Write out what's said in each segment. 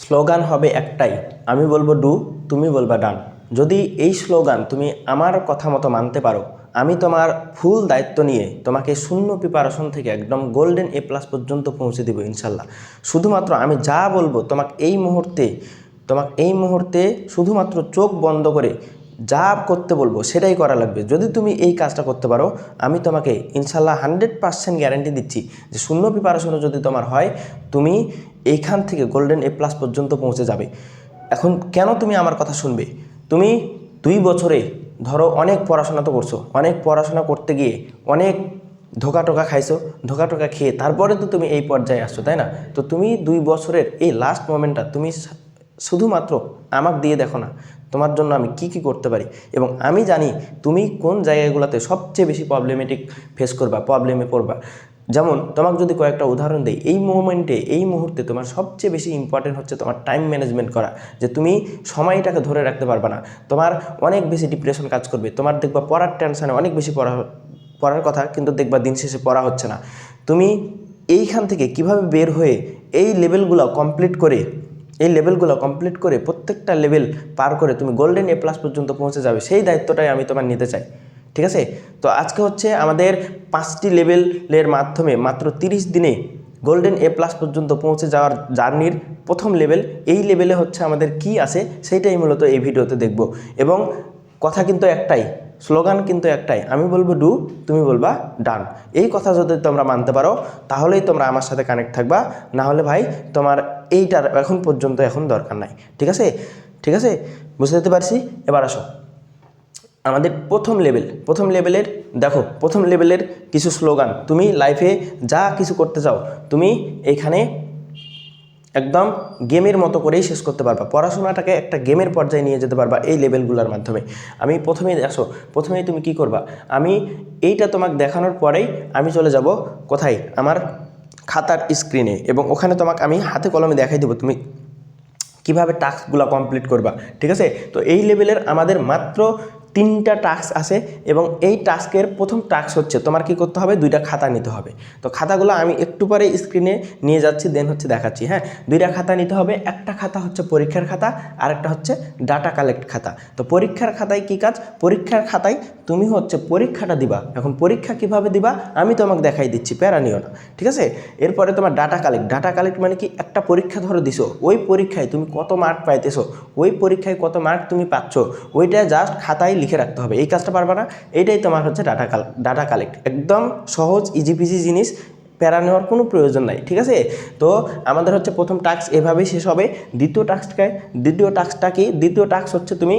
Slogan হবে একটাই, আমি বলবো ডু, তুমি বলবা ডান। যদি এই স্লোগান তুমি আমার কথা মতো মানতে পারো, আমি তোমার ফুল দায়িত্ব নিয়ে তোমাকে শূন্য প্রিপারেশন থেকে একদম গোল্ডেন A+ পর্যন্ত পৌঁছে দেবো ইনশাল্লাহ। শুধুমাত্র আমি যা বলবো তোমাকে এই মুহূর্তে শুধুমাত্র চোখ বন্ধ করে যা করতে বলবো সেটাই করা লাগবে। যদি তুমি এই কাজটা করতে পারো, আমি তোমাকে ইনশাল্লাহ 100% গ্যারান্টি দিচ্ছি যে শূন্য প্রিপারেশনও যদি তোমার হয়, তুমি এইখান থেকে গোল্ডেন A+ পর্যন্ত পৌঁছে যাবে। এখন কেন তুমি আমার কথা শুনবে? তুমি 2 বছরে ধরো অনেক পড়াশোনা তো করছো, অনেক পড়াশোনা করতে গিয়ে অনেক ধোকা টোকা খাইছো, ধোকা টোকা খেয়ে তারপরে তো তুমি এই পর্যায়ে আসছো, তাই না? তো তুমি 2 বছরের এই লাস্ট মোমেন্টটা তুমি শুধুমাত্র আমাকে দিয়ে দেখো না, তোমার জন্য আমি কি কি করতে পারি। এবং আমি জানি তুমি কোন জায়গাগুলোতে সবচেয়ে বেশি ফেস করবা, প্রবলেমে পড়বা। যেমন তোমাকে যদি কয়েকটা উদাহরণ দেই, এই মুহূর্তে তোমার সবচেয়ে বেশি ইম্পর্টেন্ট হচ্ছে তোমার টাইম ম্যানেজমেন্ট করা। যে তুমি সময়টাকে ধরে রাখতে পারবা না, তোমার অনেক বেশি ডিপ্রেশন কাজ করবে, তোমার দেখবা পড়ার টেনশনে অনেক বেশি পড়ার কথা, কিন্তু দেখবা দিন শেষে পড়া হচ্ছে না। তুমি এইখান থেকে কিভাবে বের হয়ে এই লেভেলগুলো কমপ্লিট করে প্রত্যেকটা লেভেল পার করে তুমি গোল্ডেন A+ পর্যন্ত পৌঁছে যাবে, সেই দায়িত্বটাই আমি তোমার নিতে চাই। ঠিক আছে? তো আজকে হচ্ছে আমাদের 5টি লেভেলের মাধ্যমে মাত্র 30 দিনে গোল্ডেন A+ পর্যন্ত পৌঁছে যাওয়ার জার্নির প্রথম লেভেল। এই লেভেলে হচ্ছে আমাদের কি আছে সেইটাই মূলত এই ভিডিওতে দেখব। এবং কথা কিন্তু একটাই, স্লোগান কিন্তু একটাই, আমি বলবো ডু, তুমি বলবা ডান। এই কথা যদি তোমরা মানতে পারো তাহলেই তোমরা আমার সাথে কানেক্ট থাকবা, না হলে ভাই তোমার এইটার এখন দরকার নাই। ঠিক আছে? ঠিক আছে, বুঝতে দিতে পারছি। এবার আসো আমাদের প্রথম লেভেলের কিছু স্লোগান। তুমি লাইফে যা কিছু করতে চাও তুমি এইখানে একদম গেমের মতো করেই শেষ করতে পারবা, পড়াশোনাটাকে একটা গেমের পর্যায়ে নিয়ে যেতে পারবা এই লেভেলগুলোর মাধ্যমে। আমি প্রথমেই তুমি কি করবা, আমি এইটা তোমাকে দেখানোর পরেই আমি চলে যাব কোথায়, আমার খাতার স্ক্রিনে, এবং ওখানে তোমাকে আমি হাতে কলমে দেখাই দেবো তুমি কিভাবে টাস্কগুলো কমপ্লিট করবা। ঠিক আছে? তো এই লেভেলের আমাদের মাত্র 3টা টাস্ক আছে, এবং এই টাস্কের প্রথম টাস্ক হচ্ছে তোমার কি করতে হবে, 2টা খাতা নিতে হবে। তো খাতাগুলো আমি একটু পরে স্ক্রিনে নিয়ে যাচ্ছি, দেন হচ্ছে দেখাচ্ছি। হ্যাঁ, 2টা খাতা নিতে হবে। একটা খাতা হচ্ছে পরীক্ষার খাতা, আর একটা হচ্ছে ডাটা কালেক্ট খাতা। তো পরীক্ষার খাতায় কি কাজ, পরীক্ষার খাতায় তুমি হচ্ছে পরীক্ষাটা দিবা। এখন পরীক্ষা কিভাবে দিবা আমি তোমাকে দেখাই দিচ্ছি, প্যারা নিও না। ঠিক আছে? এরপরে তোমার ডাটা কালেক্ট মানে কি, একটা পরীক্ষা ধরো দিছো, ওই পরীক্ষায় তুমি কত মার্ক পাইতেছো, ওই পরীক্ষায় কত মার্ক তুমি পাচ্ছ, ওইটা জাস্ট খাতায় লিখে রাখতে হবে। এই কাজটা পারবা না? এইটাই তোমার হচ্ছে ডাটা কালেক্ট। একদম সহজ ইজি পিজি জিনিস, প্যারা নেওয়ার কোনো প্রয়োজন নাই। ঠিক আছে? তো আমাদের হচ্ছে প্রথম টাস্ক এভাবেই শেষ হবে। দ্বিতীয় টাস্ক হচ্ছে তুমি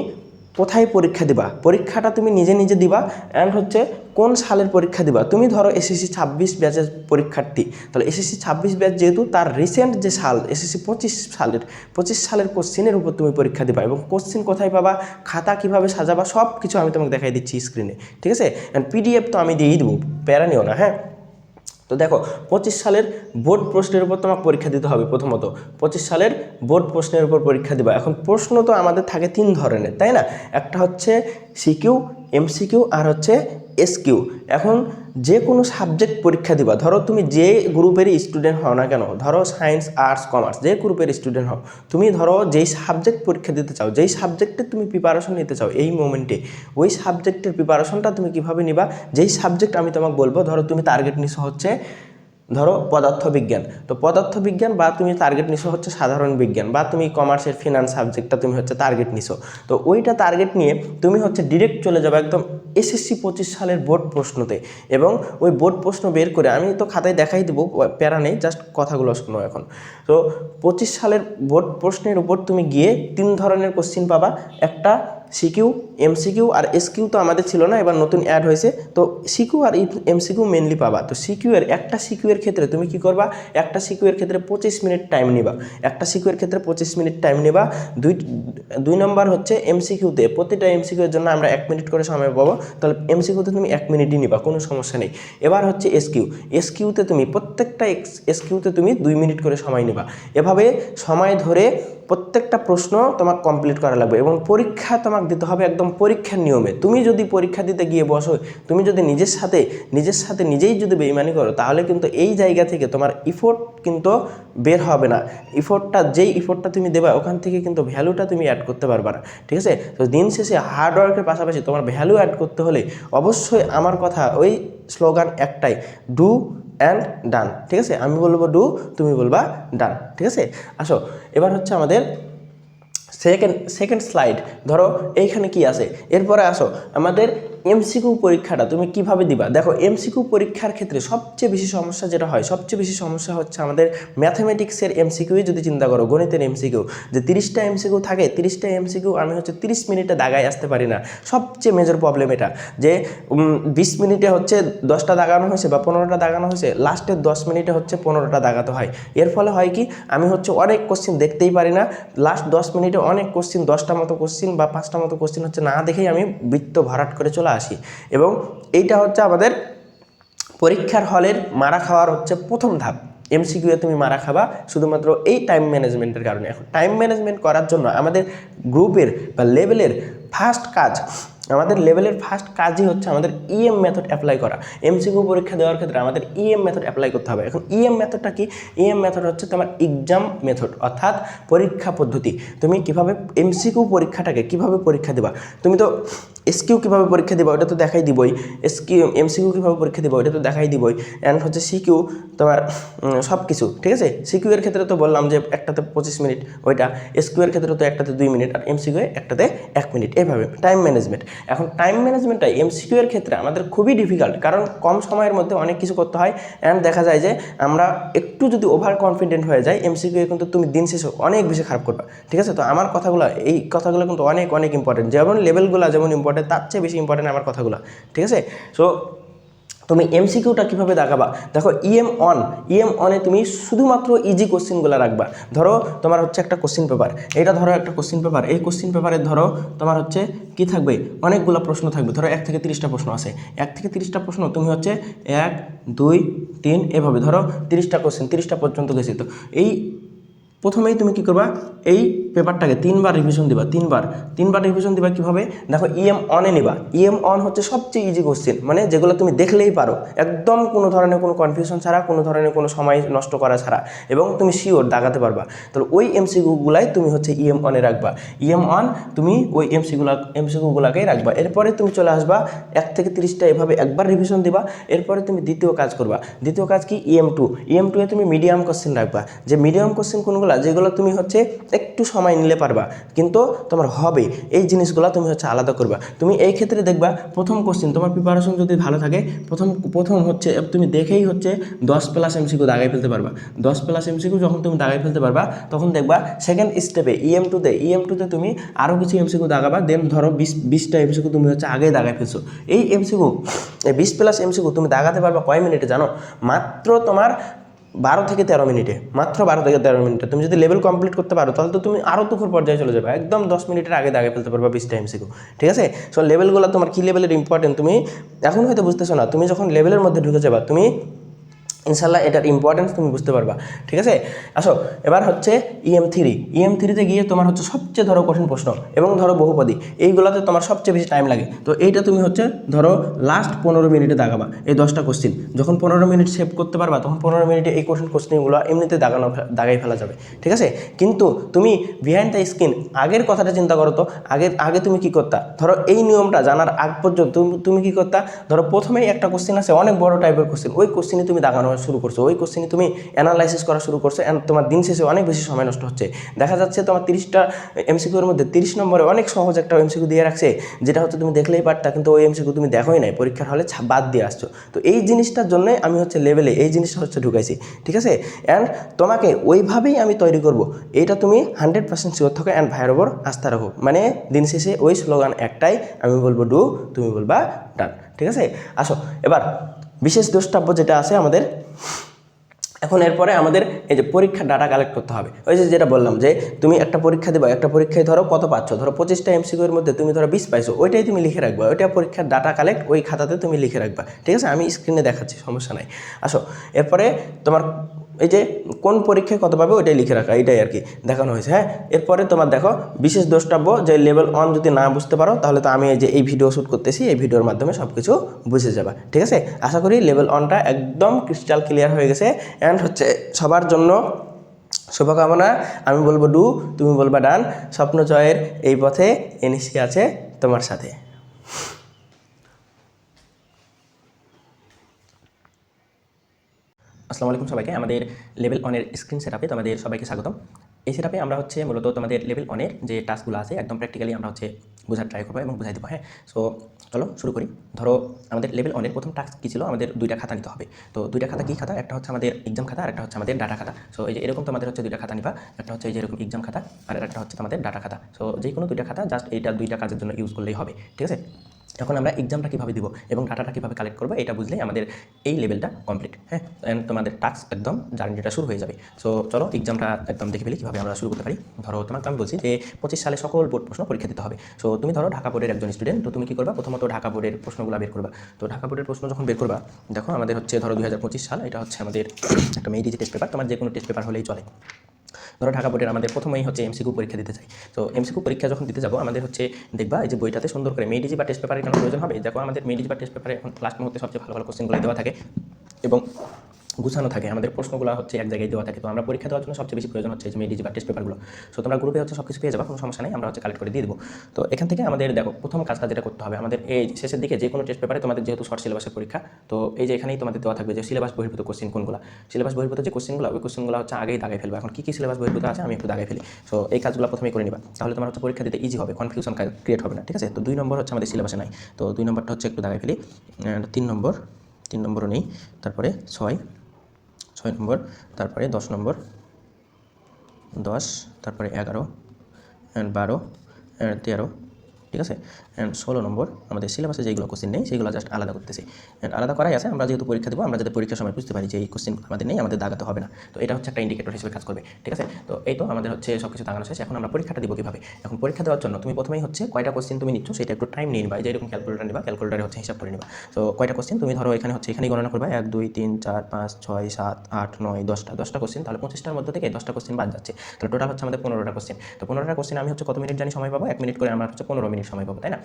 কোথায় পরীক্ষা দিবা, পরীক্ষাটা তুমি নিজে নিজে দিবা। অ্যান্ড হচ্ছে কোন সালের পরীক্ষা দিবা। তুমি ধরো এসএসসি 26 ব্যাচের পরীক্ষার্থী, তাহলে এসএসসি 26 ব্যাচ যেহেতু, তার রিসেন্ট যে সাল এসএসসি 25 সালের কোশ্চেনের উপর তুমি পরীক্ষা দিবা। এবং কোশ্চেন কোথায় পাবা, খাতা কীভাবে সাজাবা, সব কিছু আমি তোমাকে দেখাই দিচ্ছি স্ক্রিনে। ঠিক আছে? অ্যান্ড PDF তো আমি দিয়েই দেবো, প্যারা নিও না। হ্যাঁ, তো দেখো 25 সালের বোর্ড প্রশ্নের উপর তোমাকে পরীক্ষা দিতে হবে। প্রথমত 25 সালের বোর্ড প্রশ্নের উপর পরীক্ষা দিবা। এখন প্রশ্ন তো আমাদের থাকে 3 ধরনের, তাই না? একটা হচ্ছে সিকিউ, MCQ, আর হচ্ছে SQ। এখন যে কোনো সাবজেক্ট পরীক্ষা দিবা, ধরো তুমি যে গ্রুপেরই স্টুডেন্ট হও না কেন, ধরো সায়েন্স, আর্টস, কমার্স, যে গ্রুপের স্টুডেন্ট হও, তুমি ধরো যেই সাবজেক্ট পরীক্ষা দিতে চাও, যেই সাবজেক্টে তুমি প্রিপারেশন নিতে চাও এই মোমেন্টে, ওই সাবজেক্টের প্রিপারেশনটা তুমি কিভাবে নিবা, যেই সাবজেক্ট আমি তোমাকে বলবো। ধরো তুমি টার্গেট নিছো হচ্ছে ধরো পদার্থবিজ্ঞান, তো পদার্থবিজ্ঞান, বা তুমি টার্গেট নিছো হচ্ছে সাধারণ বিজ্ঞান, বা তুমি কমার্সের ফিনান্স সাবজেক্টটা তুমি হচ্ছে টার্গেট নিছো। তো ওইটা টার্গেট নিয়ে তুমি হচ্ছে ডিরেক্ট চলে যাবে একদম এসএসসি 25 সালের বোর্ড প্রশ্নতে। এবং ওই বোর্ড প্রশ্ন বের করে আমি তো খাতায় দেখাই দেবো, প্যারা নেই, জাস্ট কথাগুলো শোনো এখন। তো 25 সালের বোর্ড প্রশ্নের উপর তুমি গিয়ে 3 ধরনের কোশ্চিন পাবা। একটা সিকিউ, MCQ, আর SQ তো আমাদের ছিল না, এবার নতুন অ্যাড হয়েছে। তো সিকিউ আর MCQ মেনলি পাবা। তো একটা সিকিউ এর ক্ষেত্রে তুমি কি করবা, একটা সিকিউ এর ক্ষেত্রে 25 মিনিট টাইম নিবা। দুই নম্বর হচ্ছে MCQতে, প্রতিটা MCQ এর জন্য আমরা 1 মিনিট করে সময় পাবো, তাহলে MCQতে তুমি 1 মিনিটই নিবা, কোনো সমস্যা নেই। এবার হচ্ছে SQতে তুমি প্রত্যেকটা SQতে তুমি 2 মিনিট করে সময় নিবা। এভাবে সময় ধরে প্রত্যেকটা প্রশ্ন তোমাকে কমপ্লিট করা লাগবে, এবং পরীক্ষা তোমাকে মার্ক দিতে হবে একদম পরীক্ষার নিয়মে। তুমি যদি পরীক্ষা দিতে গিয়ে বসো, তুমি যদি নিজের সাথে নিজেই যদি বেইমানি করো, তাহলে কিন্তু এই জায়গা থেকে তোমার ইফোর্ট কিন্তু বের হবে না। যেই ইফোর্টটা তুমি দেবা ওখান থেকে কিন্তু ভ্যালুটা তুমি অ্যাড করতে পারবে না, ঠিক আছে? তো দিন শেষে হার্ডওয়ার্কের পাশাপাশি তোমার ভ্যালু অ্যাড করতে হলে অবশ্যই আমার কথা ওই স্লোগান একটাই, ডু অ্যান্ড ডান, ঠিক আছে? আমি বলবো ডু, তুমি বলবা ডান, ঠিক আছে? আসো এবার হচ্ছে আমাদের সেকেন্ড স্লাইড। ধরো এইখানে কি আছে, এরপরে আসো আমাদের এমসিকিউ পরীক্ষাটা তুমি কিভাবে দিবা। দেখো এমসিকিউ পরীক্ষার ক্ষেত্রে সবচেয়ে বেশি সমস্যা যেটা হয়, সবচেয়ে বেশি সমস্যা হচ্ছে আমাদের ম্যাথামেটিক্সের এমসিকিউই যদি চিন্তা করো, গণিতের এমসিকিউ যে 30টা এমসিকিউ থাকে, 30টা এমসিকিউ আমি হচ্ছে 30 মিনিটে দাগায় আসতে পারি না। সবচেয়ে মেজর প্রবলেম এটা যে 20 মিনিটে হচ্ছে 10টা দাগানো হয়েছে বা 15টা দাগানো হয়েছে, লাস্টের 10 মিনিটে হচ্ছে 15টা দাগাতে হয়। এর ফলে হয় কি, আমি হচ্ছে অনেক কোশ্চিন দেখতেই পারি না, লাস্ট 10 মিনিটে অনেক কোশ্চিন, 10টা মতো কোশ্চিন বা 5টা মতো কোশ্চিন হচ্ছে না দেখেই আমি বৃত্ত ভরাট করে চলে আসি। এবং এইটা হচ্ছে আমাদের পরীক্ষার হলের মারা খাওয়ার হচ্ছে প্রথম ধাপ। এমসিকিউয়ে তুমি মারা খাবা শুধুমাত্র এই টাইম ম্যানেজমেন্টের কারণে। এখন টাইম ম্যানেজমেন্ট করার জন্য আমাদের গ্রুপের বা লেভেলের ফার্স্ট কাজই হচ্ছে আমাদের ইএম মেথড অ্যাপ্লাই করা। এমসিকিউ পরীক্ষা দেওয়ার ক্ষেত্রে আমাদের ইএম মেথড অ্যাপ্লাই করতে হবে। এখন ইএম মেথডটা কি? ইএম মেথড হচ্ছে তোমার এক্সাম মেথড, অর্থাৎ পরীক্ষা পদ্ধতি। তুমি কিভাবে এমসিকিউ পরীক্ষাটাকে কিভাবে পরীক্ষা দেবা, তুমি তো এসকিউ কীভাবে পরীক্ষা দেবা ওটা তো দেখাই দিবই, এমসিকিউ কীভাবে পরীক্ষা দেবা ওটা তো দেখাই দিবই, অ্যান্ড হচ্ছে সিকিউ তোমার সব কিছু, ঠিক আছে? সিকিউ এর ক্ষেত্রে তো বললাম যে একটাতে 25 মিনিট, ওইটা এসকিউ এর ক্ষেত্রে তো একটাতে 2 মিনিট, আর এমসিকিউ একটাতে 1 মিনিট, এইভাবে টাইম ম্যানেজমেন্ট। এখন টাইম ম্যানেজমেন্টটা এমসিকিউ এর ক্ষেত্রে আমাদের খুবই ডিফিকাল্ট, কারণ কম সময়ের মধ্যে অনেক কিছু করতে হয়, অ্যান্ড দেখা যায় যে আমরা একটু যদি ওভার কনফিডেন্ট হয়ে যাই এমসিকিউ কিন্তু তুমি দিন শেষে অনেক বেশি খারাপ করবা, ঠিক আছে? তো আমার কথাগুলো, এই কথাগুলো কিন্তু অনেক অনেক ইম্পর্টেন্ট, যেমন লেভেলগুলো যেমন ইম্পর্টেন্ট, তার চেয়ে বেশি ইম্পর্টেন্ট আমার কথাগুলো, ঠিক আছে? সো তুমি এমসিকিউটা কীভাবে দেখাবা, দেখো ইএম অনে তুমি শুধুমাত্র ইজি কোশ্চিনগুলো রাখবা। ধরো তোমার হচ্ছে একটা কোশ্চিন পেপার, এটা ধরো একটা কোশ্চিন পেপার, এই কোশ্চিন পেপারে ধরো তোমার হচ্ছে কি থাকবে, অনেকগুলো প্রশ্ন থাকবে, ধরো 1 থেকে 30টা প্রশ্ন আছে, 1 থেকে 30টা প্রশ্ন তুমি হচ্ছে 1 2 3 এভাবে ধরো 30টা কোশ্চিন, 30টা পর্যন্ত গেছি। তো এই প্রথমেই তুমি কী করবা, এই পেপারটাকে 3বার রিভিশন দিবা, তিনবার রিভিশন দিবা কীভাবে, দেখো ইএম অনে নিবা। ইএম অন হচ্ছে সবচেয়ে ইজি কোশ্চেন, মানে যেগুলো তুমি দেখলেই পারো, একদম কোনো ধরনের কোনো কনফিউশন ছাড়া, কোনো ধরনের কোনো সময় নষ্ট করা ছাড়া, এবং তুমি শিওর দাগাতে পারবা। তাহলে ওই এমসিকিউগুলাই তুমি হচ্ছে ইএম অনে রাখবা। ইএম অন তুমি ওই এমসিকিউগুলাকেই রাখবা। এরপরে তুমি চলে আসবা 1 থেকে 30টা এভাবে একবার রিভিশন দিবা। এরপরে তুমি দ্বিতীয় কাজ করবা। দ্বিতীয় কাজ কি, ইএম টু এ তুমি মিডিয়াম কোশ্চেন রাখবা। যে মিডিয়াম কোশ্চেন কোনগুলো, যেগুলো তুমি হচ্ছে একটু সময় নিলে পারবা কিন্তু তোমার হবে, এই জিনিসগুলো তুমি হচ্ছে আলাদা করবা। তুমি এই ক্ষেত্রে দেখবা প্রথম কোশ্চেন তোমার প্রিপারেশন যদি ভালো থাকে, প্রথম হচ্ছে তুমি দেখেই হচ্ছে 10+ এমসিকিউ দাগাই ফেলতে পারবা। 10+ এমসিকিউ যখন তুমি দাগাই ফেলতে পারবা, তখন দেখবা সেকেন্ড স্টেপে ইএম টুতে তুমি আরও কিছু এমসিকিউ দাগাবা। দেন ধরো 20টা এমসিকিউ তুমি হচ্ছে আগেই দাগাই ফেলছো। এই 20+ এমসিকিউ তুমি দাগাতে পারবা কয় মিনিটে জানো? মাত্র তোমার 12 থেকে 13 মিনিটে, মাত্র 12 থেকে 13 মিনিটে। তুমি যদি লেভেল কমপ্লিট করতে পারো তাহলে তো তুমি আরও তুখর পর্যায়ে চলে যাবে, একদম 10 মিনিটের আগে দাগে ফেলতে পারবা 20টা এমসিকিউ, ঠিক আছে? সো লেভেলগুলো তোমার কী লেভেলের ইম্পর্টেন্ট তুমি এখন হয়তো বুঝতেছো না, তুমি যখন লেভেলের মধ্যে ঢুকে যাবা তুমি ইনশাল্লাহ এটার ইম্পর্টেন্স তুমি বুঝতে পারবা, ঠিক আছে? আসো এবার হচ্ছে EM3 গিয়ে তোমার হচ্ছে সবচেয়ে ধরো কঠিন প্রশ্ন এবং ধরো বহুপদী, এইগুলোতে তোমার সবচেয়ে বেশি টাইম লাগে। তো এইটা তুমি হচ্ছে ধরো লাস্ট 15 মিনিটে দাগাবা এই 10টা কোশ্চিন। যখন 15 মিনিট সেভ করতে পারবা তখন 15 মিনিটে এই কোশ্চিনগুলো এমনিতে দাগাই ফেলা যাবে, ঠিক আছে? কিন্তু তুমি বিহাইন্ড দ্য স্ক্রিন আগের কথাটা চিন্তা করো তো, আগে তুমি কি করতা, ধরো এই নিয়মটা জানার আগ পর্যন্ত তুমি কি করতা, ধরো প্রথমেই একটা কোশ্চিন আছে অনেক বড় টাইপের কোশ্চিন, ওই কোশ্চিনে তুমি দাগানো শুরু করছো, ওই কোশ্চিনে তুমি অ্যানালাইসিস করা শুরু করছো, অ্যান্ড তোমার দিন শেষে অনেক বেশি সময় নষ্ট হচ্ছে। দেখা যাচ্ছে তোমার 30টা এমসিকিউর মধ্যে 30 নম্বরে অনেক সহজ একটা এমসিকিউ দিয়ে রাখছে, যেটা হচ্ছে তুমি দেখলেই পারতা, কিন্তু ওই এমসিকিউ তুমি দেখোই নাই, পরীক্ষার হলে বাদ দিয়ে আসছো। তো এই জিনিসটার জন্যই আমি হচ্ছে লেভেলে এই জিনিসটা হচ্ছে ঢুকাইছি, ঠিক আছে? অ্যান্ড তোমাকে ওইভাবেই আমি তৈরি করব, এইটা তুমি 100% শিওর থাকো, অ্যান্ড ভাইয়ের ওপর আস্থা রাখো। মানে দিন শেষে ওই স্লোগান একটাই, আমি বলবো ডু, তুমি বলবা ডান, ঠিক আছে? আসো এবার বিশেষ দ্রষ্টব্য যেটা আছে আমাদের, এখন এরপরে আমাদের এই যে পরীক্ষার ডাটা কালেক্ট করতে হবে। ওই যে যেটা বললাম যে তুমি একটা পরীক্ষা দেবা, একটা পরীক্ষায় ধরো কত পাচ্ছ, ধরো 25টা এমসিকিউর মধ্যে তুমি ধরো 20 পাইছো, ওইটাই তুমি লিখে রাখবা, ওইটা পরীক্ষার ডাটা কালেক্ট ওই খাতাতে তুমি লিখে রাখবা, ঠিক আছে? আমি স্ক্রিনে দেখাচ্ছি, সমস্যা নাই। আসো এরপরে তোমার এই যে কোন পরীক্ষায় কত পাবে ওইটাই লিখে রাখা, এটাই আর কি দেখানো হয়েছে। হ্যাঁ, এরপরে তোমার দেখো বিশেষ দ্রষ্টব্য, যে লেভেল 1 যদি না বুঝতে পারো তাহলে তো আমি এই যে এই ভিডিও শ্যুট করতেছি, এই ভিডিওর মাধ্যমে সব কিছু বুঝে যাবা। ঠিক আছে, আশা করি লেভেল 1টা একদম ক্রিস্টাল ক্লিয়ার হয়ে গেছে। অ্যান্ড হচ্ছে সবার জন্য শুভকামনা। আমি বলবো ডু, তুমি বলবা ডান। স্বপ্ন জয়ের এই পথে এনএসসি আছে তোমার সাথে। আসসালামু আলাইকুম সবাইকে। আমাদের লেভেল 1-এর স্ক্রিন সেটআপে তোমাদের সবাইকে স্বাগতম। এই সেটআপে আমরা হচ্ছে মূলত তোমাদের লেভেল 1-এর যে টাস্কগুলো আছে একদম প্র্যাকটিক্যালি আমরা হচ্ছে বোঝার ট্রাই করবো এবং বুঝাই দেবো। হ্যাঁ, সো চলো শুরু করি। ধরো আমাদের লেভেল 1-এর প্রথম টাস্ক কী ছিল, আমাদের 2টা খাতা নিতে হবে। তো 2টা খাতা কী খাতা, একটা হচ্ছে আমাদের এক্সাম খাতা আর একটা হচ্ছে আমাদের ডাটা খাতা। সো এই যে এরকম তোমাদের হচ্ছে 2টা খাতা নিবা, একটা হচ্ছে এই যে এরকম এক্সাম খাতা আর একটা হচ্ছে তোমাদের ডাটা খাতা। সো যে কোনো 2টা খাতা জাস্ট এইটা 2টা কাজের জন্য ইউজ করলেই হবে। ঠিক আছে, এখন আমরা এক্সামটা কীভাবে দিব এবং ডাটাটা কীভাবে কালেক্ট করবো এটা বুঝলেই আমাদের এই লেভেলটা কমপ্লিট। হ্যাঁ, অ্যান্ড তোমাদের টাস্ক একদম জার্নিটা শুরু হয়ে যাবে। সো চলো এক্সামটা একদম দেখে ফেলি কীভাবে আমরা শুরু করতে পারি। ধরো তোমাকে আমি বলছি যে 25 সালে সকল বোর্ড প্রশ্ন পরীক্ষা দিতে হবে। সো তুমি ধরো ঢাকা বোর্ডের একজন স্টুডেন্ট, তো তুমি কী করবা, প্রথমত ঢাকা বোর্ডের প্রশ্নগুলো বের করবা। তো ঢাকা বোর্ডের প্রশ্ন যখন বের করবা, দেখো আমাদের হচ্ছে ধরো 2025 সাল, এটা হচ্ছে আমাদের একটা মেইডিজি টেস্ট পেপার, তোমার যে কোনো টেস্ট পেপার হলেই চলে। ধরো ঢাকা বোর্ডের আমাদের প্রথমেই হচ্ছে এমসিকিউ পরীক্ষা দিতে চাই। তো এমসিকিউ পরীক্ষা যখন দিতে যাবো আমাদের হচ্ছে দেখবা এই যে বইটাতে সুন্দর করে মেডিজি বা টেস্ট পেপারের কেন প্রয়োজন হবে। দেখো আমাদের মেডিজি বা টেস্ট পেপারে এখন লাস্ট মুহূর্তে সবচেয়ে ভালো ভালো কোশ্চেনগুলো দেওয়া থাকে এবং গুছানো থাকে, আমাদের প্রশ্নগুলো হচ্ছে এক জায়গায় দেওয়া থাকে। তো আমরা পরীক্ষা দেওয়ার জন্য সবচেয়ে বেশি প্রয়োজন হচ্ছে যে মেডিজি বা টেস্ট পেপারগুলো। সো তোমরা গ্রুপে হচ্ছে সব কিছু পেয়ে যাবে, কোনো সমস্যা নেই, আমরা হচ্ছে কালেক্ট করে দিয়ে দেবো। তো এখান থেকে আমাদের দেখো প্রথম কাজটা যেটা করতে হবে, আমাদের এই শেষের দিকে যে কোনো টেস্ট পেপারে তোমাদের যেহেতু শর্ট সিলেবাসের পরীক্ষা, তো এই যে এখানেই তোমাদের দেওয়া থাকবে যে সিলেবাস বহির্ভূত কোশ্চেন কোনগুলো। সিলেবাস বহির্ভূত যে কোশ্চেনগুলো, ওই কোশ্চেনগুলো হচ্ছে আগেই দাগাই ফেলবে। এখন কী কী সিলেবাস বহির্ভূত আছে আমি একটু দাগাই ফেলি। সো এই কাজগুলো প্রথমেই করে নিবা, তাহলে তোমার হচ্ছে পরীক্ষা দিতে ইজি হবে, কনফিউশন ক্রিয়েট হবে না। ঠিক আছে, তো 2 নম্বর হচ্ছে আমাদের সিলেবাসে নাই, তো 2 নম্বরটা হচ্ছে একটু দাগাই ফেলি। 3 নম্বরও নেই, তারপরে 6 নম্বর, তারপরে 10 নম্বর, 10, তারপরে 11 অ্যান্ড 12 অ্যান্ড 13, ঠিক আছে, অ্যান্ড 16 নম্বর। আমাদের সিলেবাসে যেগুলো কোশ্চেন নেই সেগুলো জাস্ট আলাদা করতেছি, অ্যান্ড আলাদা করাই আছে। আমরা যেহেতু পরীক্ষা দেবো, আমরা যাতে পরীক্ষার সময় বুঝতে পারি যে এই কোশ্চেন আমাদের নেই, আমাদের দাগাতে হবে না। তো এটা হচ্ছে একটা ইন্ডিকেটর হিসেবে কাজ করবে। ঠিক আছে, তো এই তো আমাদের হচ্ছে সব কিছু দাগানো শেষ। এখন আমরা পরীক্ষাটা দিব কীভাবে। এখন পরীক্ষা দেওয়ার জন্য তুমি প্রথমেই হচ্ছে কয়টা কোশ্চেন তুমি নিচ্ছ সেটা একটু টাইম নিয়ে নিবা। যে এরকম ক্যালকুলেটার নিবা, ক্যালকুলেটারে হচ্ছে হিসাব করে নিবা। তো কয়টা কোশ্চেন তুমি ধরো এখানে হচ্ছে এখানেই গণনা করবা 1 2 3 4 5 6 7 8 9 10টা কোশ্চেন, তাহলে 25টার মধ্যে থেকে 10টা কোশ্চেন বাদ যাচ্ছে, তাহলে টোটাল হচ্ছে আমাদের 15টা কোশ্চেন। তো 15টা কোশ্চেন আমি হচ্ছে কত মিনিট জানি সময় পাবো, 1 মিনিট করে আমরা হচ্ছে 15 মিনিট সময় পাবো, তাই না,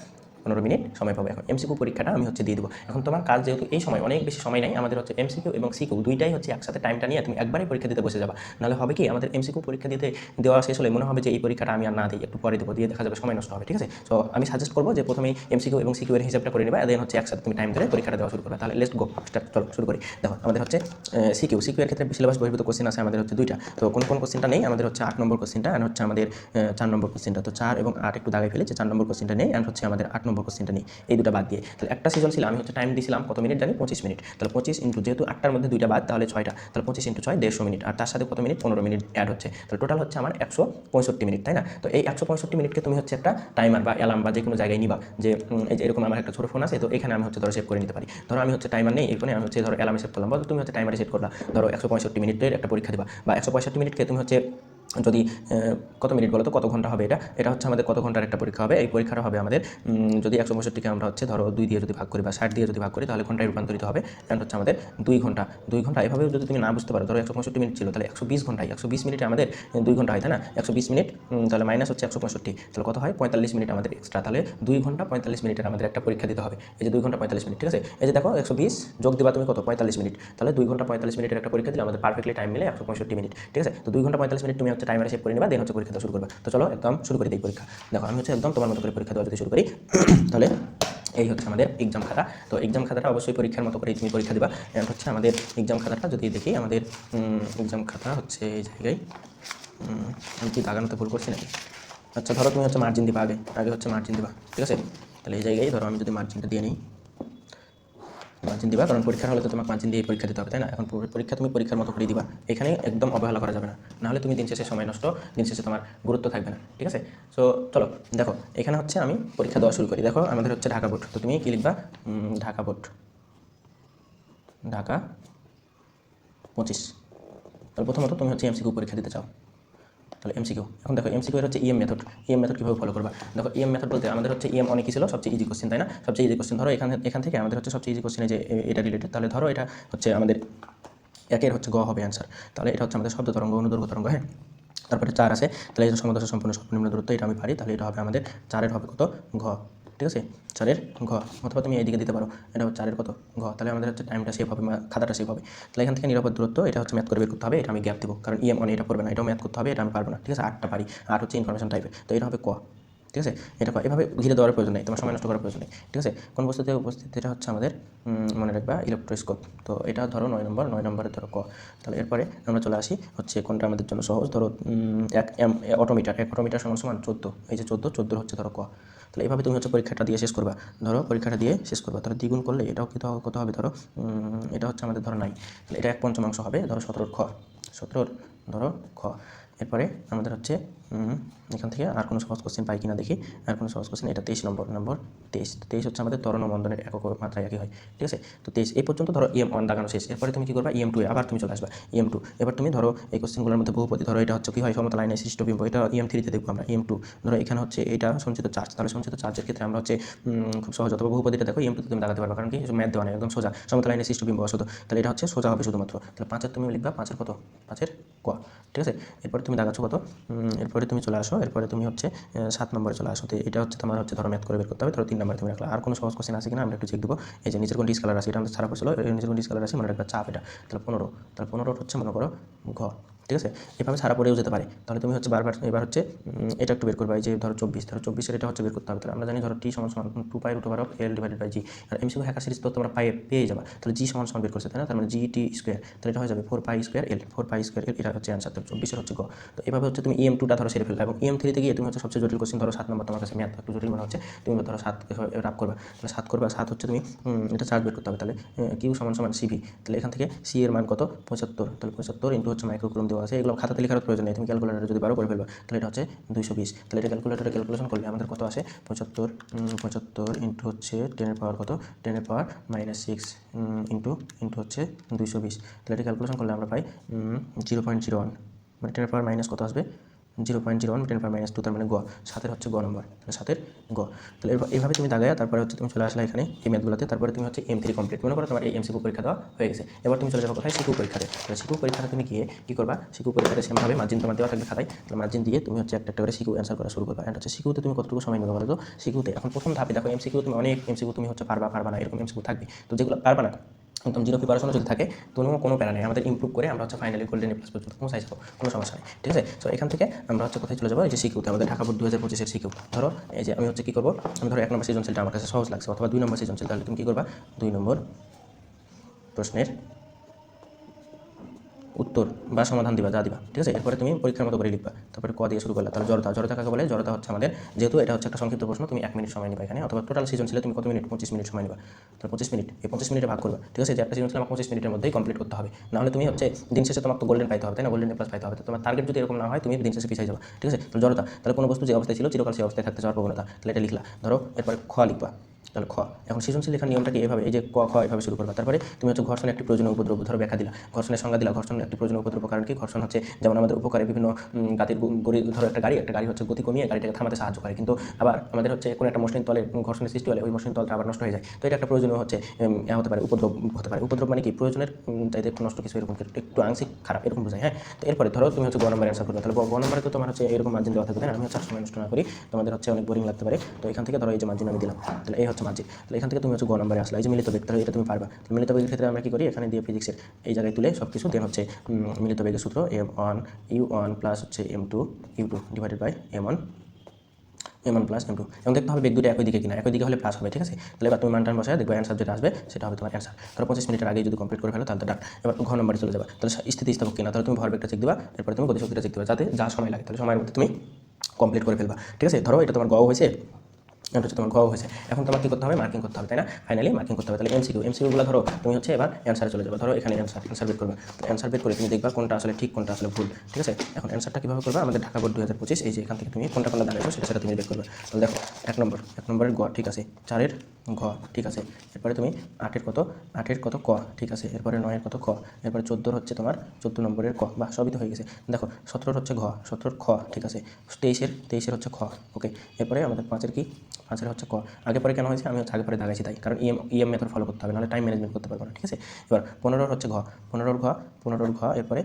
15 মিনিট সময় পাবো। এখন এমসিকিউ পরীক্ষাটা আমি হচ্ছে দিয়ে দেবো। এখন তোমার কাজ যেহেতু এই সময় অনেক বেশি সময় নাই, আমাদের হচ্ছে এমসিকিউ এবং সিকিউ দুইটাই হচ্ছে একসাথে টাইমটা নিয়ে তুমি একবারই পরীক্ষা দিতে বসে যাবা। নাহলে হবে কি, আমাদের এমসিকিউ পরীক্ষা দেওয়া শেষ হলে মনে হবে যে এই পরীক্ষাটা আমি আর না দিই, একটু পরে দেবো, দিয়ে দেখা যাবে সময় নষ্ট হবে। ঠিক আছে, তো আমি সাজেস্ট করবো যে প্রথমেই এমসিকিউ এবং সিকিউ এর হিসাবটা করে নেবা, দেন হচ্ছে একসাথে তুমি টাইম ধরে পরীক্ষাটা দেওয়া শুরু করবে। তাহলে লেটস গো স্টার্ট, চলো শুরু করি। দেখো আমাদের হচ্ছে সিকিউ এর ক্ষেত্রে সিলেবাস বহির্ভূত কোশ্চেন আছে আমাদের হচ্ছে 2টা। তো কোন কোশ্চেনটা নেই, আমাদের হচ্ছে 8 নম্বর কোশ্চেনটা আর হচ্ছে আমাদের 4 নম্বর কোশ্চেনটা। তো 4 এবং 8 একটু দাগাই ফেলে যে 4 নম্বর কোশ্চেনটা নেই অ্যান্ড হচ্ছে আমাদের 8 নম্বর কোশ্চেনটা নেই, এই দুটো বাদ দিয়ে। তাহলে একটা সৃজনশীল আমি হচ্ছে টাইম দিয়েছিলাম কত মিনিট জানি, 25 মিনিট। তাহলে 25 ইন্টু, যেহেতু 8টার মধ্যে 2টা বাদ, তাহলে 6টা, তাহলে 25 ইন্টু 6 150 মিনিট, আর তার সাথে কত মিনিট, 15 মিনিট অ্যাড হচ্ছে। তাহলে টোটাল হচ্ছে আমার 165 মিনিট, তাই না। তো এই 165 মিনিটকে তুমি হচ্ছে একটা টাইমার বা অ্যালার্ম বা যে কোনো জায়গায় নিবা, যে এই যে এরকম আমার একটা ছোটো ফোন আছে, তো এখানে আমি হচ্ছে ধরো সেভ করে নিতে পারি। ধরো আমি হচ্ছে টাইমার নেই এখানে, আমি হচ্ছে ধরো অ্যালার্মে সেভ করলাম, বা তুমি হচ্ছে টাইমারে সেট করলা, ধরো 165 মিনিটের একটা পরীক্ষা দিবা, বা 165 মিনিটকে তুমি হচ্ছে যদি কত মিনিট বলো তো, কত ঘন্টা হবে, এটা হচ্ছে আমাদের কত ঘন্টার একটা পরীক্ষা হবে। এই পরীক্ষাটা হবে আমাদের যদি 165কে আমরা হচ্ছে ধরো 2 দিয়ে যদি ভাগ করি বা 60 দিয়ে যদি ভাগ করি, তাহলে ঘন্টায় রূপান্তরিত হবে। অ্যান্ড হচ্ছে আমাদের 2 ঘন্টা। এভাবেও যদি তুমি না বুঝতে পারো, ধরো 165 মিনিট ছিল, তাহলে 120 ঘন্টায় 120 মিনিটে আমাদের 2 ঘন্টা হয়, তাই না। 120 মিনিট তাহলে মাইনাস হচ্ছে 165, তাহলে কত হয়, 45 মিনিট আমাদের এক্সট্রা। তাহলে 2 ঘন্টা 45 মিনিটের আমাদের একটা পরীক্ষা দিতে হবে। এই যে 2 ঘন্টা 45 মিনিট, ঠিক আছে। এই যে দেখো 120 যোগ দিবা তুমি কত, 45 মিনিট, তাহলে 2 ঘন্টা 45 মিনিটের একটা পরীক্ষা দিলে আমাদের পারফেক্টলি টাইম মিলে 165 মিনিট। ঠিক আছে, তো 2 ঘন্টা 45 মিনিট তুমি হচ্ছে টাইমারে সেভ করে নিবা, দেন হচ্ছে পরীক্ষা শুরু করবে। তো চলো একদম শুরু করে দিই পরীক্ষা। দেখো আমি হচ্ছে একদম তোমার মতো করে পরীক্ষা দেওয়া যদি শুরু করি, তাহলে এই হচ্ছে আমাদের এক্সাম খাতা। তো এক্সাম খাতাটা অবশ্যই পরীক্ষার মতো করেই তুমি পরীক্ষা দিবা। এন্ড হচ্ছে আমাদের এক্সাম খাতাটা যদি দেখি, আমাদের এক্সাম খাতা হচ্ছে এই জায়গায়, আমি কি দাগানোতে ভুল করছি নাকি। আচ্ছা ধরো তুমি হচ্ছে মার্জিন দিবা, আগে হচ্ছে মার্জিন দিবা, ঠিক আছে। তাহলে এই জায়গায় ধরো আমি যদি মার্জিনটা দিয়ে নিই, মার্জিন দিবা, কারণ পরীক্ষার হলে তো তোমাকে মার্জিন দিয়ে পরীক্ষা দিতে হবে, তাই না। এখন পরীক্ষা তুমি পরীক্ষার মতো করে দিবা, এখানে একদম অবহেলা করা যাবে না, নাহলে তুমি দিন শেষে সময় নষ্ট, দিন শেষে তোমার গুরুত্ব থাকবে না। ঠিক আছে, সো চলো দেখো এখানে হচ্ছে আমি পরীক্ষা দেওয়া শুরু করি। দেখো আমাদের হচ্ছে ঢাকা বোর্ড, তো তুমি কি লিখবা, ঢাকা বোর্ড, ঢাকা 25। তাহলে প্রথমত তুমি হচ্ছে এমসিকিউ পরীক্ষা দিতে চাও, তাহলে এমসিকিউ। এখন দেখো এমসিকিউ এর হচ্ছে ইএম মেথড। ইএম মেথড কীভাবে ফলো করবা, দেখো ইএম মেথড বলতে আমাদের হচ্ছে ইএম অনেকই ছিল, সবচেয়ে ইজি কোশ্চেন, তাই না, সবচেয়ে ইজি কোশ্চেন। ধরো এখান থেকে আমাদের হচ্ছে সবচেয়ে ইজি কোশ্চেন যে এটা রিলেটেড, তাহলে ধরো এটা হচ্ছে আমাদের একের হচ্ছে গ হবে অ্যান্সার। তাহলে এটা হচ্ছে আমাদের শব্দ তরঙ্গ অনুদৈর্ঘ্য তরঙ্গ, হ্যাঁ। তারপরে 4 আছে, তাহলে এটা সমদশা সম্পূর্ণ সর্বনিম্ন দূরত্ব, এটা আমি পারি, তাহলে এটা হবে আমাদের 4-এর হবে কত ঘ, ঠিক আছে, 4-এর ঘ, অথবা তুমি এইদিকে দিতে পারো, এটা হচ্ছে 4-এর কত ঘ, তাহলে আমাদের হচ্ছে টাইমটা সেভ হবে, খাতাটা সেভ হবে। তাহলে এখান থেকে নিরাপদ দূরত্ব এটা হচ্ছে ম্যাথ করে বের করতে হবে, এটা আমি গ্যাপ দেবো, কারণ ইএম অন এটা পড়বে না, এটাও ম্যাথ করতে হবে, এটা আমি পারবো না, ঠিক আছে। 8টা পারি, 8 হচ্ছে ইনফরমেশন টাইপের, তো এটা হবে ক, ঠিক আছে। এটা এভাবে ঘিরে দেওয়ার প্রয়োজন নেই, তোমার সময় নষ্ট করার প্রয়োজন নেই, ঠিক আছে। কোন বস্তুতে উপস্থিত, এটা হচ্ছে আমাদের মনে রাখবা ইলেকট্রোস্কোপ, তো এটা ধরো 9 নম্বরে ধরো ক। তাহলে এরপরে আমরা চলে আসি হচ্ছে কোনটা আমাদের জন্য সহজ, ধরো এক অটোমিটার, 1 অটোমিটার সমান 14, এই যে 14 হচ্ছে ধরো ক। তাহলে এইভাবে তুমি হচ্ছে পরীক্ষাটা দিয়ে শেষ করবা, ধরো পরীক্ষাটা দিয়ে শেষ করবা, ধরো দ্বিগুণ করলে এটাও কত হবে, ধরো এটা হচ্ছে আমাদের ধরো 9, তাহলে এটা 1/5 হবে, ধরো 17 খ, 17 ধরো খ। এরপরে আমাদের হচ্ছে এখান থেকে আর কোনো সহজ কোশ্চেন পাই কিনা দেখি, আর কোনো সহজ কোশ্চেন, এটা 23 নম্বর 23 হচ্ছে আমাদের ত্বরণ ও মন্দনের একক মাত্রায় একই হয়, ঠিক আছে। তো 23 এই পর্যন্ত ধরো EM1 দাগানো শেষ। এরপরে তুমি কী করবা, EM2 আবার তুমি চলে আসবা, EM2 এবার তুমি ধরো এই কোশ্চেনগুলোর মধ্যে বহুপদী, ধরো এটা হচ্ছে কী হয় সমতল লাইনে সৃষ্ট বিম্ব, এটা EM3-তে দেখবো আমরা। EM2 ধরো এখানে হচ্ছে এটা সঞ্চিত চার্জ, তাহলে সঞ্চিত চার্জের ক্ষেত্রে আমরা হচ্ছে খুব সহজ, অথবা বহুপদীটা দেখো EM2 তুমি দাগাতে পারবা, কারণ কি ম্যাথ দেওয়া নেই, একদম সোজা, সমতল লাইনে সৃষ্ট বিম্ব অশুদ্ধ, তাহলে এটা হচ্ছে সোজা হবে শুধুমাত্র। তাহলে 5-এর তুমি লিখবা 5-এর কত, 5-এর ক, ঠিক আছে। এরপরে তুমি দাগাচ্ছ কত, এরপরে তুমি চলে আসো, এরপরে তুমি হচ্ছে 7 নম্বরে চলে আসো, তো এটা হচ্ছে তোমার হচ্ছে ধরো ম্যাথ করে বের করতে হবে, ধরো 3 নম্বরে তুমি রাখলা। আর কোনো সহজ কোশ্চেন আছে কিনা আমরা একটু চেক দেবো। এই যে নিচের কোন ডিসকালার আছে, এটা আমাদের ছাড়া পড়ছিল, নিচের কোন ডিসকালার আছে মনে রাখবা চাপ, এটা তাহলে 15, তাহলে 15 হচ্ছে মনে করো ঘ, ঠিক আছে। এভাবে ছাড়া পড়েও যেতে পারে, তাহলে তুমি হচ্ছে বারবার এবার হচ্ছে এটা একটু বের করবা, এই যে ধরো 24, ধরো 24-এর এটা হচ্ছে বের করতে হবে। তাহলে আমরা জানি ধরো টি সমান 2π√L/g, আর এমসিকিউ হ্যাকার সিরিজ তো তোমরা পেয়ে যাবা, তাহলে জি সমান বের করছে, তাই না, তার মানে GT স্কোয়ার, তাহলে এটা হয়ে যাবে 4π²L, 4π²L, এটা হচ্ছে অ্যান্সার, তো 24-এর হচ্ছে গ। তো এভাবে হচ্ছে তুমি EM2টা ধরো সেরে ফেলবে, এবং EM3-তে গিয়ে তুমি হচ্ছে সবচেয়ে জটিল কোশ্চেন, ধরো 7 নম্বর, তোমার কাছে ম্যাথ একটু জটিল মনে হচ্ছে, তুমি ধরো 7 রাফ করবা, তাহলে 7 করবা, 7 হচ্ছে তুমি এটা চার্জ বের করতে হবে, তাহলে কিউ সমান CV, তাহলে এখান থেকে সি এর মান কত 75, তাহলে 75 ইন্টু হচ্ছে মাইক্রোকুলম দেওয়া আছে, এগুলো খাতাতে লেখার প্রয়োজন নেই, তুমি ক্যালকুলেটারে যদি পারো করে ফেলবা, তাহলে এটা হচ্ছে 220, তাহলে এটা ক্যালকুলেটারে ক্যালকুলেশন করলে আমাদের কত আসে 75 ইন্টু হচ্ছে 10-এর পাওয়ার কত, 10-এর পাওয়ার -6 ইন্টু হচ্ছে 220, তাহলে এটা ক্যালকুলেশন করলে আমরা পাই 0.01, মানে 10-এর পাওয়ার মাইনাস কত আসবে 0.01, 10 পাওয়ার -2, তার মানে গ, 7-এর হচ্ছে গ নম্বর, তাহলে 7-এর গ। তাহলে এইভাবে তুমি দাগায়া তারপরে হচ্ছে তুমি চলে আসলে এখানে এই ম্যাথগুলোতে, তারপরে তুমি হচ্ছে M3 কমপ্লিট, মনে করো তোমার এই MCQ পরীক্ষা দেওয়া হয়ে গেছে। এবার তুমি চলে যাবো কোথায়, সিকিউ পরীক্ষাতে। তাহলে সিকিউ পরীক্ষাতে তুমি গিয়ে কী করবা, সিকিউ পরীক্ষাতে সেমভাবে মার্জিন তোমার দেওয়া থাকবে খাতায়, তাহলে মার্জিন দিয়ে তুমি হচ্ছে একটা করে সিকিউ অ্যান্সার করা শুরু করবা। অ্যান্ড হচ্ছে সিকিউতে তুমি কতটুকু সময় নেবে বলো তো, সিকিউতে এখন প্রথম ধাপে দেখো MCQ তুমি অনেক MCQ তুমি হচ্ছে পারবা না এরকম MCQ থাকবে, তো যেগুলো পারবা না একদম জিরো প্রিপারেশনও যদি থাকে কোনো প্যারা নেই, আমাদের ইমপ্রুভ করে আমরা হচ্ছে ফাইনালি গোল্ডেন এ প্লাস পর্যন্ত পৌঁছাই যাবো, কোনো সমস্যা নেই, ঠিক আছে। তো এখান থেকে আমরা হচ্ছে কোথায় চলে যাবো, এই যে সিকিউতে, আমাদের ঢাকা বোর্ড 2025-এর সিকিউ। ধরো এই যে আমি হচ্ছে কী করবো, আমি ধরো 1 নম্বর সৃজনশীলটা আমার কাছে সহজ লাগছে, অথবা 2 নম্বর সৃজনশীল, তাহলে তুমি কী করবা 2 নম্বর প্রশ্নের উত্তর বা সমাধান দিবা, যা দিবা, ঠিক আছে। এরপরে তুমি পরীক্ষার মতো করে লিখবা, তারপরে ক দিয়ে শুরু করলা। তাহলে জড়তা কাকে বলে, জড়তা হচ্ছে আমাদের, যেহেতু এটা হচ্ছে একটা সংক্ষিপ্ত প্রশ্ন, তুমি 1 মিনিট সময় নিবা এখানে, অথবা টোটাল সৃজনশীলে তুমি কত মিনিট 25 মিনিট সময় নিবা, তাহলে 25 মিনিট, এই 25 মিনিটে ভাগ করবা, ঠিক আছে। যে একটা সৃজনশীল আমার 25 মিনিটের মধ্যেই কমপ্লিট করতে হবে, নাহলে তুমি হচ্ছে দিন শেষে তোমার তো গোল্ডেন পাইতে হবে, তাই না, গোল্ডেন এ প্লাস পাইতে হবে। তো তোমার টার্গেট যদি এরকম না হয়, তুমি দিন শেষে পিছিয়ে যাবে, ঠিক আছে। তো জড়তা, তাহলে কোনো বস্তু যে অবস্থায় ছিল চিরকাল সেই অবস্থায় থাকতে যাওয়ার প্রবণতা, তাহলে এটা লিখলা। ধরো এরপরে খ লিখবা, তাহলে খ। এখন সৃজনশীল লেখার নিয়মটা কি, এভাবে এই যে ক খ এভাবে শুরু করবা। তারপরে তুমি হচ্ছে ঘর্ষণ একটি প্রয়োজনীয় উপদ্রব, ধরো ব্যাখ্যা দিলা, ঘর্ষণের সংজ্ঞা দিলা, ঘর্ষণ একটি প্রয়োজনীয় উপদ্রব, কারণ কি ঘর্ষণ হচ্ছে যেমন আমাদের উপকারে বিভিন্ন গাতির ধরো একটা গাড়ি হচ্ছে গতি কমিয়ে গাড়িটাকে থামাতে সাহায্য করে, কিন্তু আবার আমাদের হচ্ছে কোনো একটা মসৃণ তলে ঘর্ষণের সৃষ্টি হলে ওই মসৃণ তলটা আবার নষ্ট হয়ে যায়, তো এটা একটা প্রয়োজনীয় হচ্ছে হতে পারে উপদ্রব হতে পারে। উপদ্রব মানে কি, প্রয়োজনের চাইতে একটু নষ্ট কিছু, এরকম একটু আংশিক খারাপ এরকম বোঝায়, হ্যাঁ। তো এরপরে ধরো তুমি হচ্ছে গ নম্বরে অ্যান্সার করবে, তাহলে গ নম্বরে তো তোমার হচ্ছে এরকম মার্জিন দেওয়া থাকবে, আমি হচ্ছে সময় নষ্ট না করি, তোমাদের হচ্ছে অনেক বোরিং লাগতে পারে, তো এখান থেকে ধরো এই যে মার্জিন আমি দিলাম, তাহলে এই হচ্ছে মার্জিন। তাহলে এখান থেকে তুমি হচ্ছে গ নম্বরে আসলে, এই যে মিলিত বেগ, তাহলে এটা তুমি পারবা। মিলিত বেগের ক্ষেত্রে আমরা কি করি, এখানে দিয়ে ফিজিক্সের এই জায়গায় তুলে সব কিছু দেন হচ্ছে মিলিত বেগের সূত্র M1 U1 প্লাস হচ্ছে M2 U2 divided by M1 plus M2, এবং দেখতে হবে বেগ দুটো একই দিকে কিনা, একই দিকে হলে প্লাস হবে, ঠিক আছে। তাহলে এবার তুমি মানটান বসায় দেখবে অ্যান্সার যেটা আসবে সেটা হবে তোমার অ্যান্সার। ধরো 25 মিনিটের আগে যদি কমপ্লিট করে ফেলো তাহলে ডান। এবার ঘ নম্বরে চলে যাবে, তাহলে স্থিতিস্থাপক কিনা, তাহলে তুমি ভরবেগটা চেক দিবা, এরপরে তুমি গতিশক্তিটা চেক দিবা, যাতে যা সময় লাগে তাহলে সময়ের মধ্যে তুমি কমপ্লিট করে ফেলবা, ঠিক আছে। ধরো এটা তোমার গ হয়েছে, এটা হচ্ছে তোমার ঘ হয়েছে, এখন তোমার কী করতে হবে, মার্কিং করতে হবে, তাই না, ফাইনালি মার্কিং করতে হবে। তাহলে এমসিকিউগুলো ধরো তুমি হচ্ছে এবার অ্যান্সারে চলে যাবে, ধরো এখানে অ্যান্সার বের করবে, অ্যান্সার বের করে তুমি দেখবা কোনটা আসলে ঠিক কোনটা আসলে ভুল, ঠিক আছে। এখন অ্যান্সারটা কীভাবে করবে, আমাদের ঢাকা বোর্ড 2025, এই যে এখান থেকে তুমি কোনটা দাঁড়াইছো সেটা তুমি বের করবে। তাহলে দেখো 1 নম্বরের গ, ঠিক আছে, 4-এর ঘ, ঠিক আছে, এরপরে তুমি 8-এর কত ক, ঠিক আছে, এরপরে 9-এর কত খ, এরপরে 14 হচ্ছে তোমার 14 নম্বরের ক, বা সবই তো হয়ে গেছে। দেখো 17 হচ্ছে ঘ, 17 খ, ঠিক আছে, 23-এর হচ্ছে খ, ওকে। এরপরে আমাদের 5-এর কি আনসার হচ্ছে ক। আগে পরে কেন হয়েছে আমি হচ্ছে আগে পরে দাগাইছি তাই, কারণ ইএম মেথড ফলো করতে হবে, নাহলে টাইম ম্যানেজমেন্ট করতে পারবো না। ঠিক আছে, এবার 15 হচ্ছে ঘ, 15 ঘ, এরপরে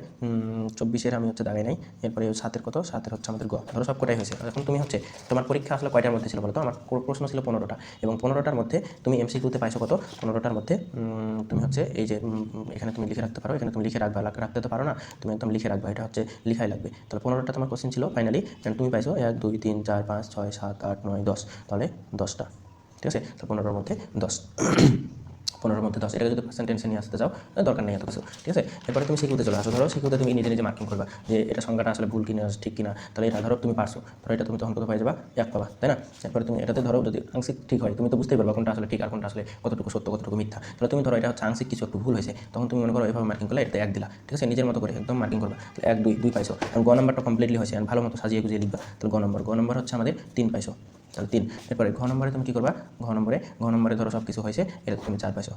24 আমি হচ্ছে দাগাই নাই, এরপরে 7 কত, 7 হচ্ছে আমাদের গ। ধরো সব কটাই হয়েছে। এখন তুমি হচ্ছে তোমার পরীক্ষা আসলে কয়টার মধ্যে ছিল বলো তো? আমার প্রশ্ন ছিল 15টা, এবং 15টার মধ্যে তুমি এমসিকিউতে পাইছো কত? 15টার মধ্যে তুমি হচ্ছে এই যে এখানে তুমি লিখে রাখতে পারো, এখানে তুমি লিখে রাখতে তো পারো না, তুমি একদম লিখে রাখবা, এটা হচ্ছে লিখাই লাগবে। তাহলে 15টা তোমার কোশ্চেন ছিল ফাইনালি, তুমি পাইছো 1 2 3 4 5 6 7 8 9 10, তাহলে 10টা। ঠিক আছে, তো 15টার মধ্যে 10, 15টার মধ্যে 10, এটাকে যদি পার্সেন্টেন্সে নিয়ে আসতে চাও দরকার নেই এত কিছু। ঠিক আছে, এরপরে তুমি সিকিউতে চলে আসো। ধরো সিকিউতে তুমি নিজে নিজে মার্কিং করবা যে এটা সংখ্যাটা আসলে ভুল কিনা ঠিক কিনা, তাহলে এটা ধরো তুমি পারছো, ধরো এটা তুমি তখন কত পাই যাবা? 1 পাবা, তাই না? এরপরে তুমি এটাতে ধরো যদি আংশিক ঠিক হয়, তুমি তো বুঝতেই পারবা কোনটা আসলে ঠিক আর কোনটা আসলে কতটুকু সত্য কতটুকু মিথ্যা। তাহলে তুমি ধরো এটা হচ্ছে আংশিক কিছু একটু ভুল হয়েছে, তখন তুমি মনে করো এভাবে মার্কিং করলে এটাতে 1 দিলা। ঠিক আছে, নিজের মতো করে একদম মার্কিং করবা, তাহলে 1 2 2 পাইছো। এবং গ নাম্বারটা কমপ্লিটলি হয়েছে, আর ভালো মতো সাজিয়ে গুজিয়ে লিখবা। তাহলে গ নম্বর হচ্ছে আমাদের 3 পাইছো, তাহলে 3। এরপরে ঘ নম্বরে তুমি কী করবা? ঘ নম্বরে ধরো সব কিছু হয়েছে, এটা তুমি 4 পাইছো,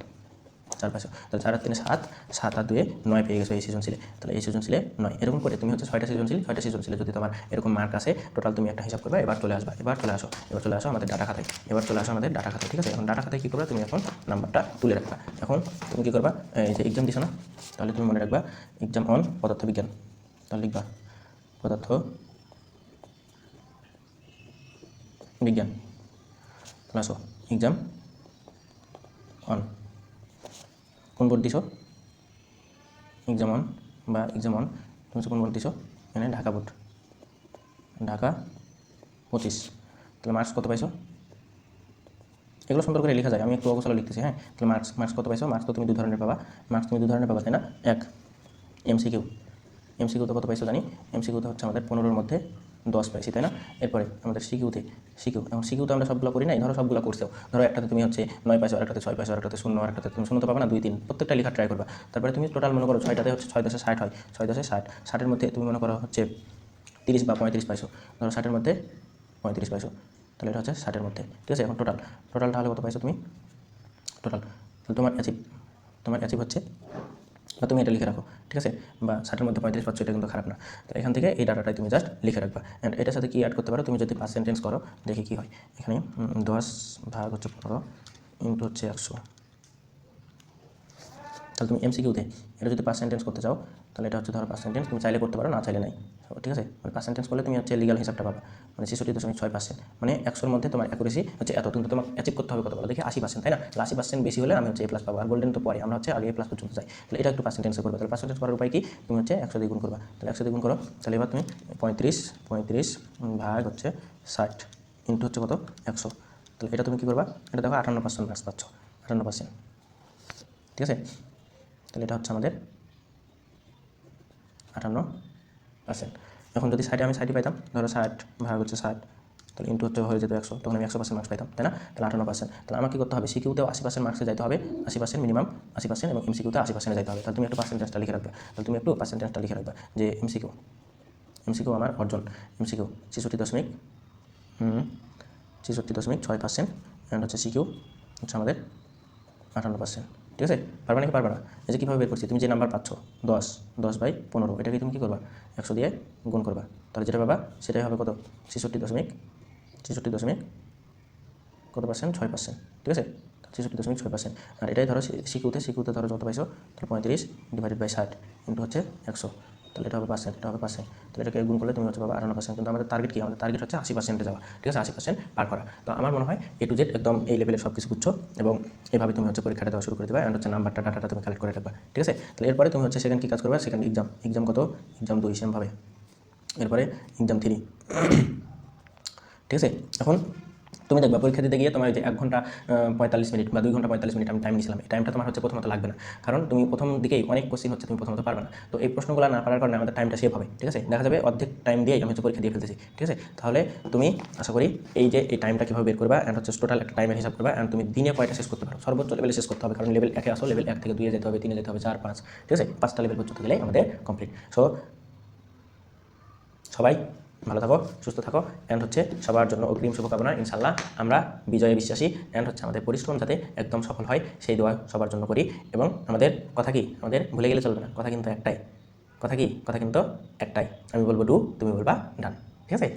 4 পাইছো। তাহলে 4 আর 3 7, 7 আর 2 9 পেয়ে গেছো এই সৃজনশীলে। তাহলে এই সৃজনশীলে 9, এরকম করে তুমি হচ্ছে 6টা সৃজনশীলে যদি তোমার এরকম মার্ক আসে টোটাল, তুমি একটা হিসাব করবে। এবার চলে আসো আমাদের ডাটা খাতায়। ঠিক আছে, এখন ডাটা খাতায় কী করবে? তুমি এখন নাম্বারটা তুলে রাখবা। এখন তুমি কী করবা? এই যে এক্সাম দিছো না, তাহলে তুমি মনে রাখবা এক্সাম অন পদার্থবিজ্ঞান, তাহলে লিখবা পদার্থ বিজ্ঞান। তাহলে আসো এক্সাম অন, কোন বোর্ড দিছো? এক্সাম অন বা এক্সাম অন, তুমি কোন বোর্ড দিছো? এখানে ঢাকা বোর্ড, ঢাকা 25। তাহলে মার্কস কত পাইছো? এগুলো সুন্দর করে লেখা যায়, আমি একটু অগোছালো লিখতেছি। হ্যাঁ, তাহলে মার্কস কত পাইছো? মার্কস তো তুমি 2 ধরনের পাবা, তাই না? এক এমসিকিউ তো কত পাইছো জানি? এমসিকিউতে হচ্ছে আমাদের 15-এর মধ্যে 10 পাইছি, তাই না? এরপরে আমাদের এখন সিকিউতে আমরা সবগুলো করি নাই, ধরো সবগুলো করছো, ধরো একটাতে তুমি হচ্ছে 9 পাইছো, আরেকটাতে 6 পাইছো, আরেকটাতে 0, আরেকটাতে তুমি 0 তো পাবা না, 2 3 প্রত্যেকটা লেখা ট্রাই করবা। তারপরে তুমি টোটাল মনে করো 6টাতে হচ্ছে 6 10 60 হয়, 6 10 60, 60-এর মধ্যে তুমি মনে করো হচ্ছে 30 বা 35 পাইছো, ধরো 60-এর মধ্যে 35 পাইছো, তাহলে এটা হচ্ছে 60-এর মধ্যে। ঠিক আছে, এখন টোটাল তাহলে কত পাইছো তুমি? টোটাল তাহলে তোমার অ্যাচিভ হচ্ছে, বা তুমি এটা লিখে রাখো। ঠিক আছে, বা 60-এর মধ্যে 35 পাচ্ছ, এটা কিন্তু খারাপ না। তো এখান থেকে এই ডাটাটাই তুমি জাস্ট লিখে রাখবা। অ্যান্ড এটার সাথে কি অ্যাড করতে পারো? তুমি যদি পার্সেন্টেজ করো, দেখি কি হয়। এখানে 10 ভাগ হচ্ছে 15 ইন্টু হচ্ছে 100, তাহলে তুমি এমসিকিউতে এটা যদি পার্সেন্টেজ করতে চাও, তাহলে এটা হচ্ছে ধরো পার্সেন্টেজ, তুমি চাইলে করতে পারো, না চাইলে নাই। ঠিক আছে, মানে পার্সেন্টেজ করলে তুমি হচ্ছে লিগাল হিসাবটা পাবা, মানে 66.6%, মানে 100-এর মধ্যে তোমার অ্যাকুরেসি হচ্ছে এত, কিন্তু তোমার অ্যাচিভ করতে হবে কত বলো দেখি? 80%, তাই না? 80% বেশি হলে আমি হচ্ছে A+ পাবো, আর গোল্ডেন তো পরে, আমরা হচ্ছে আগে A+ পর্যন্ত যাই। তাহলে এটা একটু পার্সেন্টেজ করবে, তাহলে পার্সেন্টেজ করার উপায় কি? তুমি হচ্ছে 100 দিয়ে গুণ করবা, তাহলে 100 দিয়ে গুণ করো, তাহলে এবার তুমি 35 ভাগ হচ্ছে 60 ইন্টু হচ্ছে কত? 100, তাহলে এটা তুমি কী করবা? এটা দেখো 58% মার্কস পাচ্ছ, 58%। ঠিক আছে, তাহলে এটা হচ্ছে আমাদের 58%। এখন যদি 60-এ আমি 60 পাইতাম, ধরো 60 ভাগ হচ্ছে 60, তাহলে ইন্টু হচ্ছে হয়ে যেত 100, তখন আমি 100% মার্কস পাইতাম, তাই না? তাহলে 58%। তাহলে আমাকে কী করতে হবে? সিকিউতেও 80% মার্কসে যাইতে হবে, 80% মিনিমাম 80%, এবং এমসিকিউতে 80% যাইতে হবে। তাহলে তুমি একটু পার্সেন্টেজটা লিখে রাখবে, যে এমসিকিউ আমার অর্জন, এমসিকিউ 66.6%, অ্যান্ড হচ্ছে সিকিউ হচ্ছে আমাদের 58%। ঠিক আছে, পারবা নাকি পারবা না? এই যে কীভাবে বের করছি, তুমি যে নাম্বার পাচ্ছ 10/15, এটাকে তুমি কী করবা? 100 দিয়ে গুণ করবা, তাহলে যেটা পাবা সেটাই হবে কত? 66 দশমিক কত পার্সেন্ট? 6%। ঠিক আছে, 66.6%। আর এটাই ধরো সিকিউতে ধরো যত পাইছো, তাহলে 35/60 ইন্টু হচ্ছে 100, তাহলে এটা হবে পার্সেন্ট, তাহলে এটাকে গুণ করলে তুমি হচ্ছে পাবা 58%। কিন্তু আমাদের টার্গেট কি? আমাদের টার্গেট হচ্ছে 80%-এ যাওয়া। ঠিক আছে, 80% পার করা। তো আমার মনে হয় A to Z একদম এই লেভেলে সব কিছু বুঝছো, এবং এইভাবে তুমি হচ্ছে পরীক্ষাটা দেওয়া শুরু করে দেবা, অ্যান্ড হচ্ছে ডাটাটা তুমি কালেক্ট করে রাখবা। ঠিক আছে, তাহলে এরপরে তুমি হচ্ছে সেকেন্ড কী কাজ করবে? সেকেন্ড এক্সাম কত? এক্সাম 2 সেমভাবে, এরপরে এক্সাম 3। ঠিক আছে, এখন তুমি দেখবা পরীক্ষা দিতে গিয়ে তোমার যে 1 ঘন্টা 45 মিনিট বা 2 ঘন্টা 45 মিনিট আমি টাইম নিয়েছিলাম, এই টাইমটা তোমার হচ্ছে প্রথমত লাগবে না, কারণ তুমি প্রথম দিকেই অনেক কোশ্চেন হচ্ছে তুমি প্রথমত পারবে না। তো এই প্রশ্নগুলো না পারার কারণে আমাদের টাইমটা সেভ হবে। ঠিক আছে, দেখা যাবে অর্ধেক টাইম দিয়েই আমি হচ্ছে পরীক্ষা দিয়ে ফেলতেছি। ঠিক আছে, তাহলে তুমি আশা করি এই যে এই টাইমটা কীভাবে বের করবা, অ্যান্ড হচ্ছে টোটাল একটা টাইমের হিসাব করবা, অ্যান্ড তুমি দিনে কয়টা শেষ করতে পারো, সর্বোচ্চ লেভেলে শেষ করতে হবে, কারণ লেভেল 1-এ আসো, লেভেল 1 থেকে 2-এ যেতে হবে, 3-এ যেতে হবে, 4 5। ঠিক আছে, 5টা লেভেল পর্যন্ত গেলেই আমাদের কমপ্লিট। সো সবাই ভালো থাকো, সুস্থ থাকো, অ্যান্ড হচ্ছে সবার জন্য অগ্রিম শুভকামনা। ইনশাল্লাহ আমরা বিজয়ে বিশ্বাসী, অ্যান্ড হচ্ছে আমাদের পরিশ্রম যাতে একদম সফল হয় সেই দোয়া সবার জন্য করি। এবং আমাদের কথা কি? আমাদের ভুলে গেলে চলবে না, কথা কিন্তু একটাই। আমি বলবো ডু, তুমি বলবা ডান। ঠিক আছে।